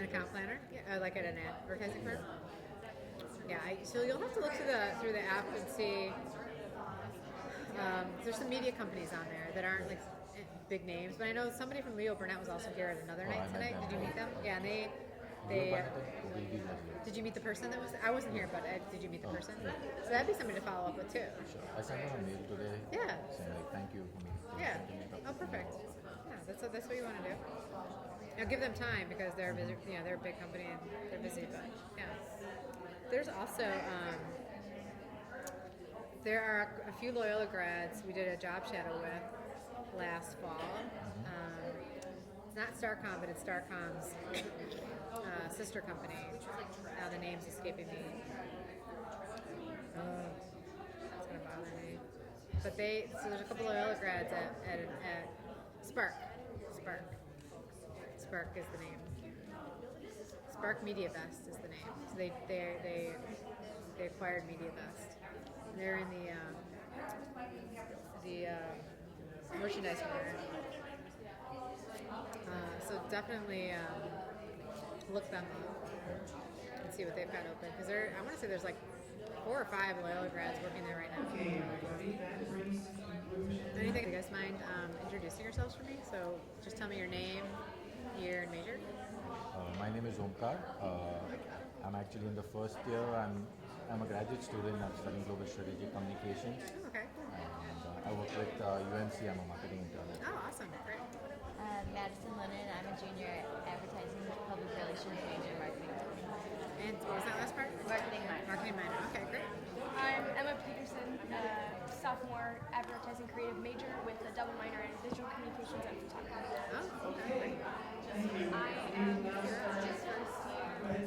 An account planner, yeah, like at an advertising firm. Yeah, so you'll have to look through the app and see. There's some media companies on there that aren't like big names, but I know somebody from Leo Burnett was also here at another Oh, I night met tonight. them. Did you meet them? Yeah, and Leo they Burnett and Will be lovely. did you meet the person that was? I wasn't here, but did you meet the Oh, person? yeah. So that'd be somebody to follow up with too. Sure. I sent her a mail today Yeah. saying like thank you for meeting. Yeah. Can you talk Oh, to perfect. tomorrow? Yeah, that's what you want to do. Now give them time because they're busy. You know, they're a big company and they're busy. But yeah, there's also there are a few Loyola grads we did a job shadow with last fall. It's not Starcom, but it's Starcom's sister company. Now the name's escaping me. That's gonna bother me. But so there's a couple of Loyola grads at Spark. Spark. Spark is the name. Spark Media Vest is the name. So they acquired Media Vest. They're in the merchandise corner. So definitely look them up and see what they've got open because I want to say there's like 4 or 5 Loyola grads working there right now. Anything? You guys mind introducing yourselves for me? So just tell me your name, year, and major. My name is Omkar. I'm actually in the first year. I'm a graduate student. I'm studying global strategic communications. Oh, okay. And I work with UNC. I'm a marketing intern. Oh, awesome. Great. Madison Lennon. I'm a junior at advertising, public relations major, marketing. And what was that last part? Marketing minor. Marketing minor. Okay, great. I'm Emma Peterson, sophomore advertising creative major with a double minor in visual communications and photography. Oh, okay. Great. I am here this first year, and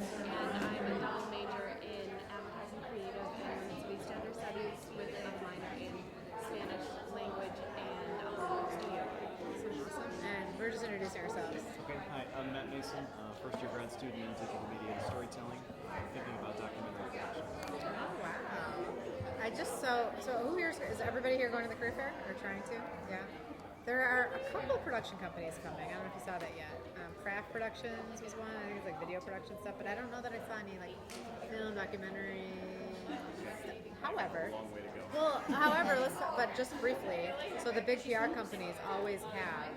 I'm a double major in advertising creative and women's gender studies with a minor in Spanish language and studio. Awesome. And we're just introducing ourselves. Okay, hi, I'm Matt Mason, first year grad student in digital media and storytelling, thinking about documentary production. Oh, wow. So who here is everybody here going to the career fair or trying to? Yeah. There are a couple production companies coming. I don't know if you saw that yet. Craft Productions was one. I think it's like video production stuff, but I don't know that I saw any like film, documentary. However, but just briefly. So the big PR companies always have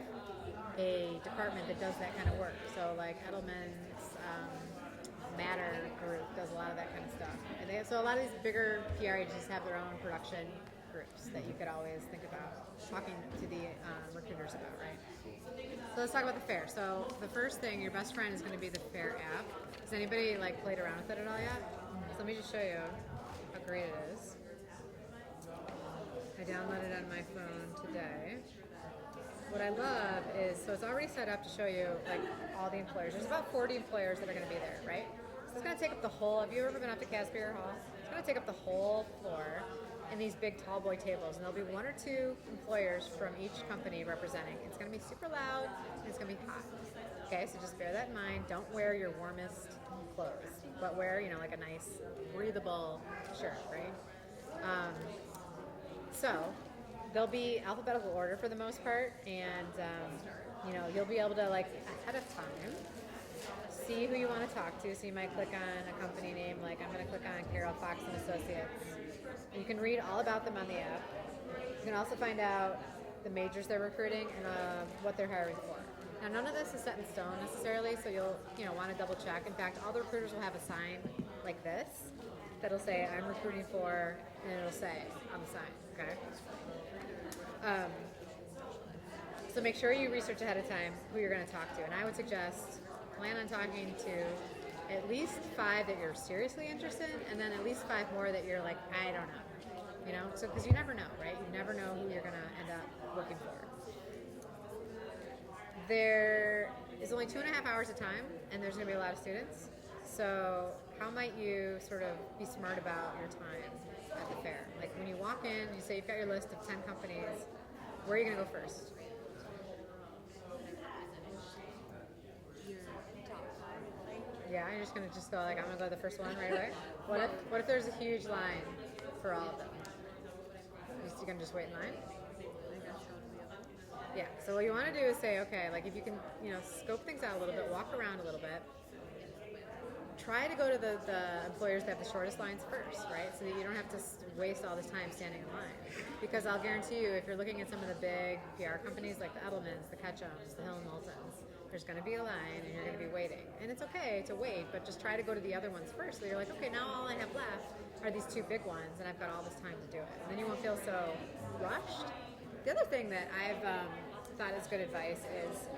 a department that does that kind of work. So like Edelman's Matter group does a lot of that kind of stuff. And so a lot of these bigger PR agencies have their own production groups that you could always think about talking to the recruiters about, right? So let's talk about the fair. So the first thing, your best friend is going to be the fair app. Has anybody like played around with it at all yet? So let me just show you how great it is. I downloaded it on my phone today. What I love is, so it's already set up to show you like all the employers. There's about 40 employers that are going to be there, right? So it's going to take up the whole, have you ever been up to Caspier Hall? It's going to take up the whole floor in these big tall boy tables, and there'll be 1 or 2 employers from each company representing. It's going to be super loud, and it's going to be hot. Okay, so just bear that in mind. Don't wear your warmest clothes, but wear, like a nice breathable shirt, right? So they'll be alphabetical order for the most part, and you'll be able to like ahead of time see who you want to talk to. So you might click on a company name, like I'm going to click on Carol Fox and Associates. You can read all about them on the app. You can also find out the majors they're recruiting and what they're hiring for. Now, none of this is set in stone necessarily, so you'll want to double check. In fact, all the recruiters will have a sign like this that'll say I'm recruiting for, and it'll say on the sign. Okay. So make sure you research ahead of time who you're going to talk to, and I would suggest plan on talking to at least 5 that you're seriously interested in, and then at least 5 more that you're like, I don't know, so because you never know, right? You never know who you're going to end up looking for. There is only 2.5 hours of time, and there's going to be a lot of students. So how might you sort of be smart about your time at the fair? Like when you walk in, you say you've got your list of 10 companies. Where are you going to go first? Yeah, you're just gonna go like I'm gonna go to the first one right away. What if there's a huge line for all of them? You're gonna just wait in line? Yeah. So what you want to do is say, okay, like if you can, scope things out a little bit, walk around a little bit, try to go to the employers that have the shortest lines first, right? So that you don't have to waste all this time standing in line. Because I'll guarantee you, if you're looking at some of the big PR companies like the Edelmans, the Ketchums, the Hill & Moultons, there's going to be a line and you're going to be waiting. And it's okay to wait, but just try to go to the other ones first. So you're like, okay, now all I have left are these two big ones, and I've got all this time to do it. And then you won't feel so rushed. The other thing that I've thought is good advice is,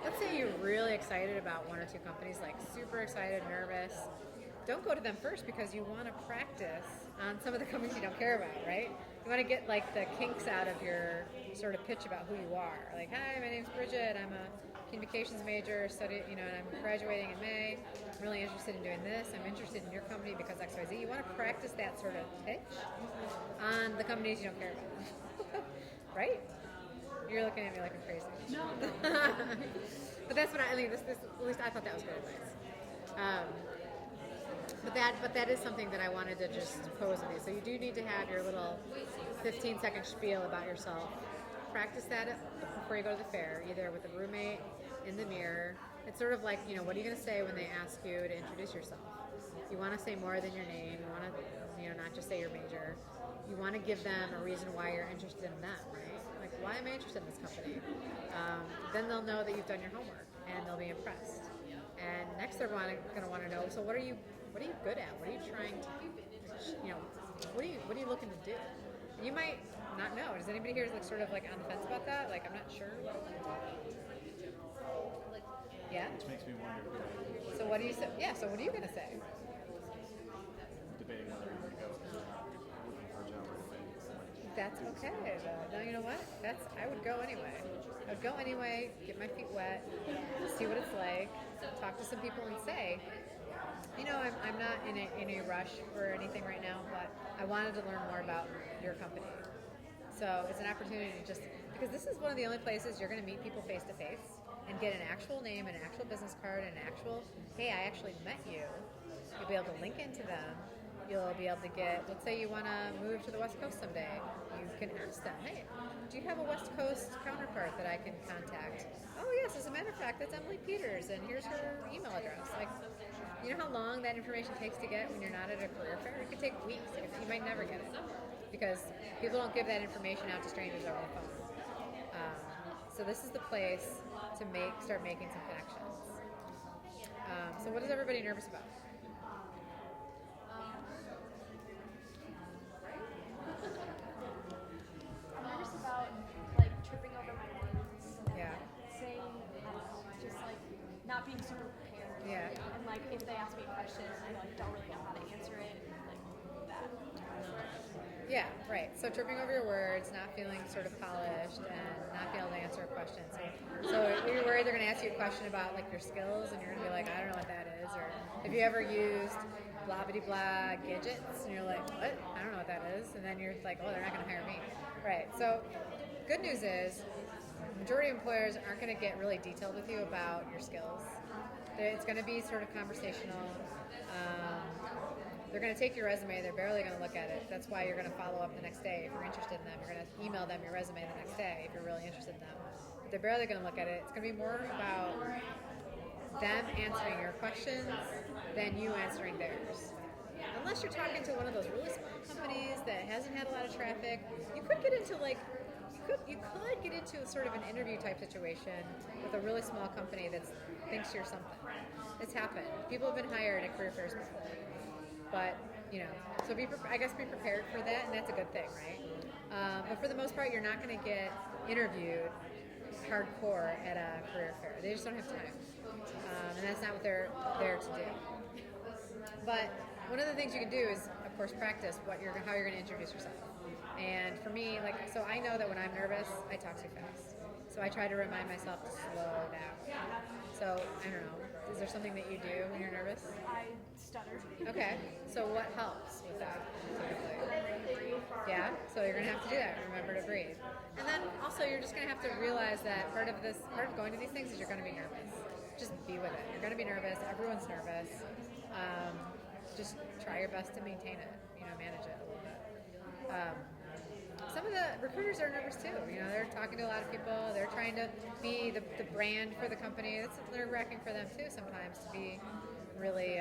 let's say you're really excited about one or two companies, like super excited, nervous. Don't go to them first because you want to practice on some of the companies you don't care about, right? You want to get like the kinks out of your sort of pitch about who you are. Like, hi, my name's Bridget. I'm a communications major, and I'm graduating in May. I'm really interested in doing this. I'm interested in your company because XYZ. You want to practice that sort of pitch on the companies you don't care about, right? You're looking at me like I'm crazy. No. But that's what I mean. This at least I thought that was good advice. But that is something that I wanted to just pose with you. So you do need to have your little 15-second spiel about yourself. Practice that before you go to the fair, either with a roommate, in the mirror. It's sort of like, what are you going to say when they ask you to introduce yourself? You want to say more than your name. You want to, not just say your major. You want to give them a reason why you're interested in them, right? Like, why am I interested in this company? Then they'll know that you've done your homework, and they'll be impressed. And next they're going to want to know, so what are you good at? What are you trying to, what are you looking to do? You might not know. Does anybody here like sort of like on the fence about that? Like, I'm not sure. Yeah? Which makes me wonder who So what do you say? Yeah, so what are you going to say? debating whether I'm going to go because I'm not looking for a job right away. That's okay, though. No, you know what? I would go anyway. I would go anyway, get my feet wet, see what it's like, talk to some people and say, I'm not in a rush for anything right now, but I wanted to learn more about your company. So it's an opportunity to just, because this is one of the only places you're going to meet people face to face and get an actual name, an actual business card, and an actual, hey, I actually met you. You'll be able to link into them. You'll be able to get, let's say you want to move to the West Coast someday. You can ask them, hey, do you have a West Coast counterpart that I can contact? Oh, yes, as a matter of fact, that's Emily Peters, and here's her email address. Like, you know how long that information takes to get when you're not at a career fair? It could take weeks. You might never get it because people don't give that information out to strangers over the phone. So this is the place to start making some connections. So what is everybody nervous about? I'm nervous about like tripping over my words. Yeah. Saying, just like not being super prepared. Yeah. And like if they ask me a question and I like don't really know how to answer it, like that. Yeah, right. So tripping over your words, not feeling sort of polished, and not being able to answer a question. So you're worried they're going to ask you a question about like your skills, and you're going to be like, I don't know what that is. Or have you ever used blah bitty blah gadgets? And you're like, what? I don't know what that is. And then you're like, oh, they're not going to hire me. Right. So good news is, majority of employers aren't going to get really detailed with you about your skills. It's going to be sort of conversational. They're going to take your resume. They're barely going to look at it. That's why you're going to follow up the next day if you're interested in them. You're going to email them your resume the next day if you're really interested in them. But they're barely going to look at it. It's going to be more about them answering your questions than you answering theirs. Unless you're talking to one of those really small companies that hasn't had a lot of traffic, you could get into like you could get into sort of an interview type situation with a really small company that thinks you're something. It's happened. People have been hired at career fairs before. But, so be prepared for that, and that's a good thing, right? But for the most part, you're not going to get interviewed hardcore at a career fair. They just don't have time. And that's not what they're there to do. But one of the things you can do is, of course, practice how you're going to introduce yourself. And for me, so I know that when I'm nervous, I talk too fast. So I try to remind myself to slow down. So, I don't know. Is there something that you do when you're nervous? I stutter. Okay. So what helps with that typically? Yeah? So you're going to have to do that. Remember to breathe. And then also you're just going to have to realize that part of going to these things is you're going to be nervous. Just be with it. You're going to be nervous. Everyone's nervous. Just try your best to maintain it. Manage it a little bit. Some of the recruiters are nervous too. They're talking to a lot of people. They're trying to be the brand for the company. It's nerve-wracking for them too sometimes to be really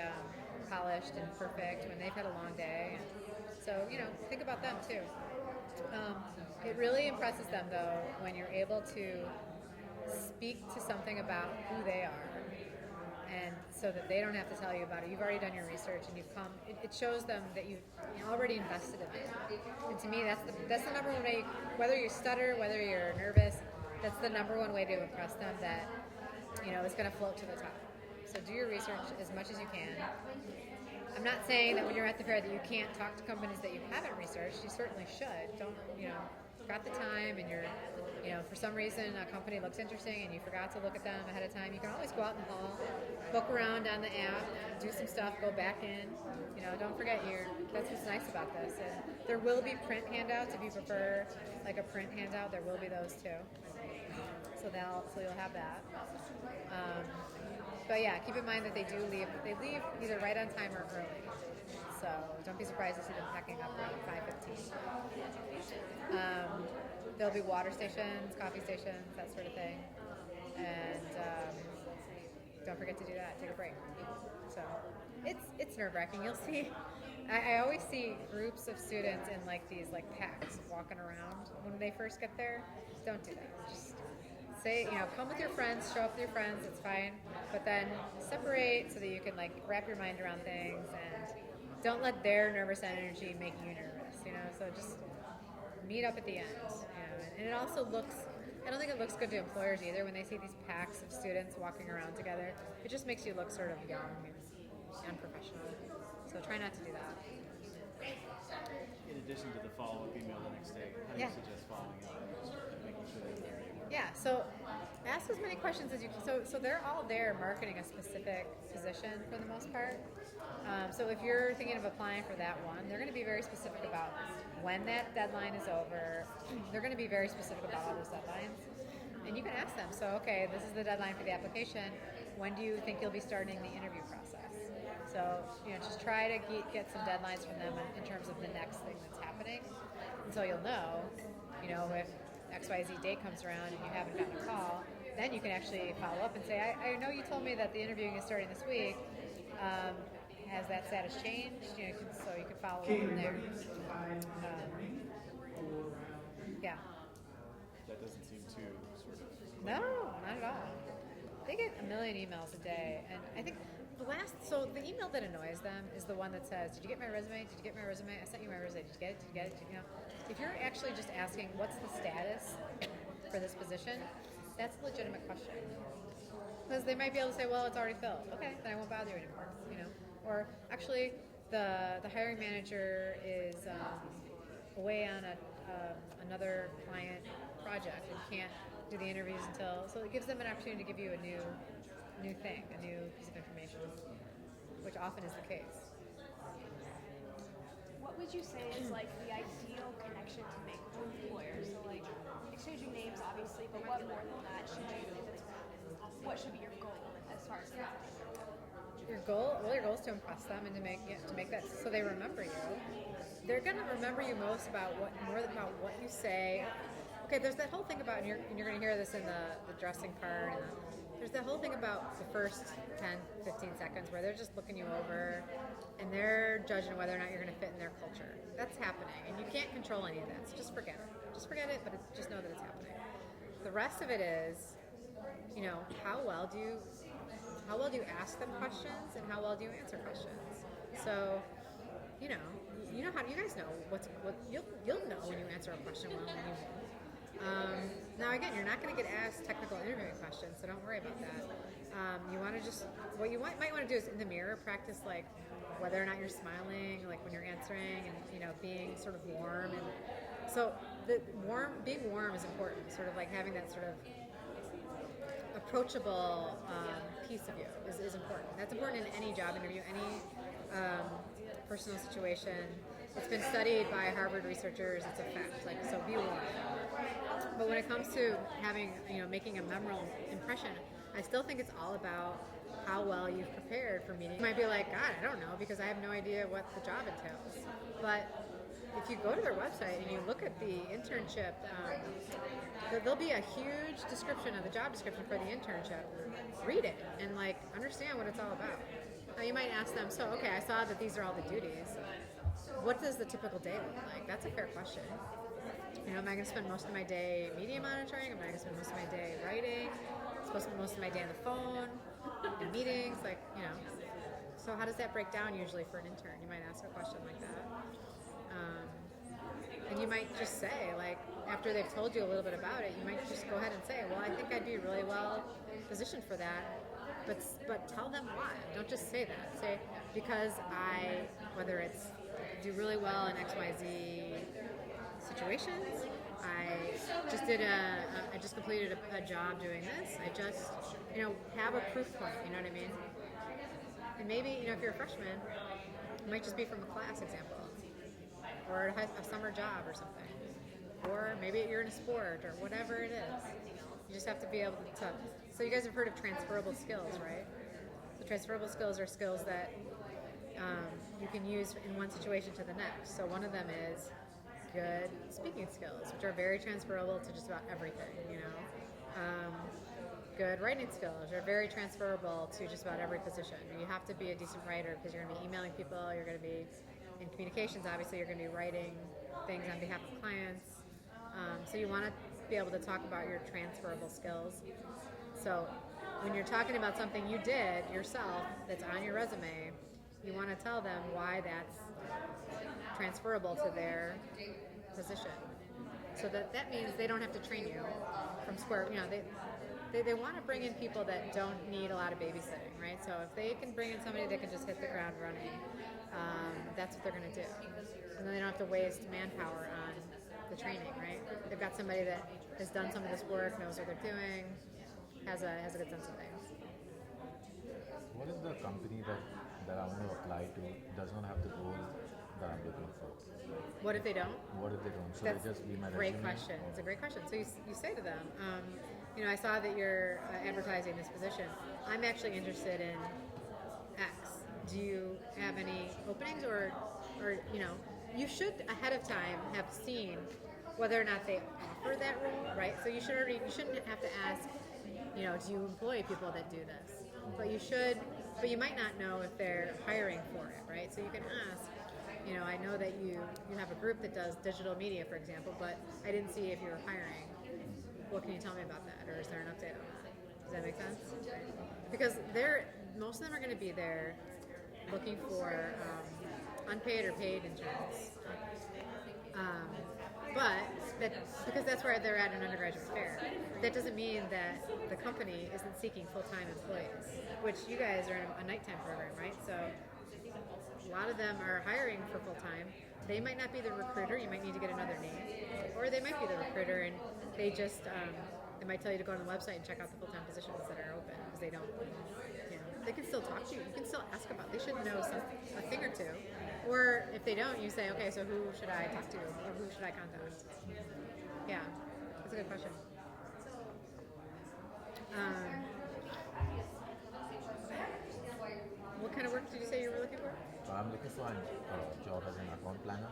polished and perfect when they've had a long day. So, think about them too. It really impresses them though when you're able to speak to something about who they are, and so that they don't have to tell you about it. You've already done your research, and you've come. It shows them that you've already invested in it. And to me, that's the number one way. Whether you stutter, whether you're nervous, that's the number one way to impress them that it's going to float to the top. So do your research as much as you can. I'm not saying that when you're at the fair that you can't talk to companies that you haven't researched. You certainly should. Don't got the time and you're for some reason a company looks interesting and you forgot to look at them ahead of time, you can always go out in the hall, poke around on the app, do some stuff, go back in. Don't forget that's what's nice about this. And there will be print handouts if you prefer like a print handout. There will be those too. So you'll have that. But yeah, keep in mind that they leave either right on time or early. So don't be surprised to see them packing up around 5:15. There'll be water stations, coffee stations, that sort of thing. And don't forget to do that. Take a break. So it's nerve-wracking. You'll see. I always see groups of students in like these like packs walking around when they first get there. Don't do that. Just say, come with your friends, show up with your friends, it's fine. But then separate so that you can like wrap your mind around things and don't let their nervous energy make you nervous, So just meet up at the end, And it also I don't think it looks good to employers either when they see these packs of students walking around together. It just makes you look sort of young and unprofessional. So try not to do that. In addition to the follow-up email the next day, how do you suggest following up and making sure they're aware of you? Yeah, so ask as many questions as you can. So they're all there marketing a specific position for the most part. So if you're thinking of applying for that one, they're going to be very specific about when that deadline is over. They're going to be very specific about all those deadlines. And you can ask them, so okay, this is the deadline for the application. When do you think you'll be starting the interview process? So, just try to get some deadlines from them in terms of the next thing that's happening. And so you'll know, if XYZ date comes around and you haven't gotten a call, then you can actually follow up and say, I know you told me that the interviewing is starting this week. Has that status changed? So you can follow up from there. Yeah. That doesn't seem too sort of... No, not at all. They get a million emails a day, and I think the email that annoys them is the one that says, "Did you get my resume? Did you get my resume? I sent you my resume. Did you get it? Did you get it?" If you're actually just asking, "What's the status for this position?" That's a legitimate question. Because they might be able to say, "Well, it's already filled." Okay, then I won't bother you anymore. Or actually, the hiring manager is away on another client project and can't do the interviews until. So it gives them an opportunity to give you a new thing, a new piece of information, which often is the case. What would you say is like the ideal connection to make with employers? So like exchanging names, obviously, but what more than that should you? What should be your goal as far as that? Your goal is to impress them and to make that so they remember you. They're gonna remember you most about what you say. Okay, there's that whole thing about, and you're gonna hear this in the dressing part, and there's that whole thing about the first 10, 15 seconds where they're just looking you over and they're judging whether or not you're gonna fit in their culture. That's happening, and you can't control any of that, so just forget it. Just forget it, but just know that it's happening. The rest of it is, how well do you ask them questions and how well do you answer questions? So, you guys know what you'll know when you answer a question well and you won't. Now again, you're not going to get asked technical interviewing questions, so don't worry about that. You want to what you might want to do is in the mirror practice like whether or not you're smiling, like when you're answering, and being sort of warm. And so being warm is important. Sort of like having that sort of approachable piece of you is important. That's important in any job interview, any personal situation. It's been studied by Harvard researchers. It's a fact. So be warm. But when it comes to making a memorable impression, I still think it's all about how well you've prepared for meetings. You might be like, God, I don't know, because I have no idea what the job entails. But if you go to their website and you look at the internship, there'll be a huge description of the job description for the internship. Read it and like understand what it's all about. Now you might ask them, so okay, I saw that these are all the duties. What does the typical day look like? That's a fair question. You know, am I going to spend most of my day media monitoring? Am I going to spend most of my day writing? Supposed to spend most of my day on the phone, in meetings, like, you know. So how does that break down usually for an intern? You might ask a question like that. And you might just say, like, after they've told you a little bit about it, you might just go ahead and say, well, I think I'd be really well positioned for that. But tell them why. Don't just say that. Say, because whether it's do really well in XYZ situations, I just completed a job doing this. I just, you know, have a proof point, you know what I mean? And maybe, you know, if you're a freshman, it might just be from a class example, or a summer job or something. Or maybe you're in a sport or whatever it is. You just have to be able to. So you guys have heard of transferable skills, right? The transferable skills are skills that you can use in one situation to the next. So one of them is good speaking skills, which are very transferable to just about everything, you know. Good writing skills are very transferable to just about every position. You have to be a decent writer because you're going to be emailing people, you're going to be in communications, obviously you're going to be writing things on behalf of clients. So you want to be able to talk about your transferable skills. So when you're talking about something you did yourself that's on your resume, you want to tell them why that's transferable to their position. So that means they don't have to train you from square. You know, they want to bring in people that don't need a lot of babysitting, right? So if they can bring in somebody that can just hit the ground running, that's what they're going to do. And then they don't have to waste manpower on the training, right? They've got somebody that has done some of this work, knows what they're doing, has a good sense of things. What is the company that I want to apply to does not have the role that I'm looking for? What if they don't? What if they don't? So That's they just leave my a great resume? question. It's a great question. So you say to them, you know, I saw that you're advertising this position. I'm actually interested in X. Do you have any openings, or you know, you should ahead of time have seen whether or not they offer that role, right? So you shouldn't have to ask, you know, do you employ people that do this? But you might not know if they're hiring for it, right? So you can ask, you know, I know that you have a group that does digital media, for example, but I didn't see if you were hiring. What can you tell me about that? Or is there an update on that? Does that make sense? Because most of them are going to be there looking for unpaid or paid interns. Because that's where they're at an undergraduate fair. That doesn't mean that the company isn't seeking full-time employees, which you guys are in a nighttime program, right? So a lot of them are hiring for full-time. They might not be the recruiter. You might need to get another name. Or they might be the recruiter and they just, they might tell you to go on the website and check out the full-time positions that are open because they don't, you know, they can still talk to you. You can still ask about, they should know a thing or two. Or if they don't, you say, okay, so who should I talk to or who should I contact? Yeah, that's a good question. What kind of work did you say you were looking for? I'm looking for a job as an account planner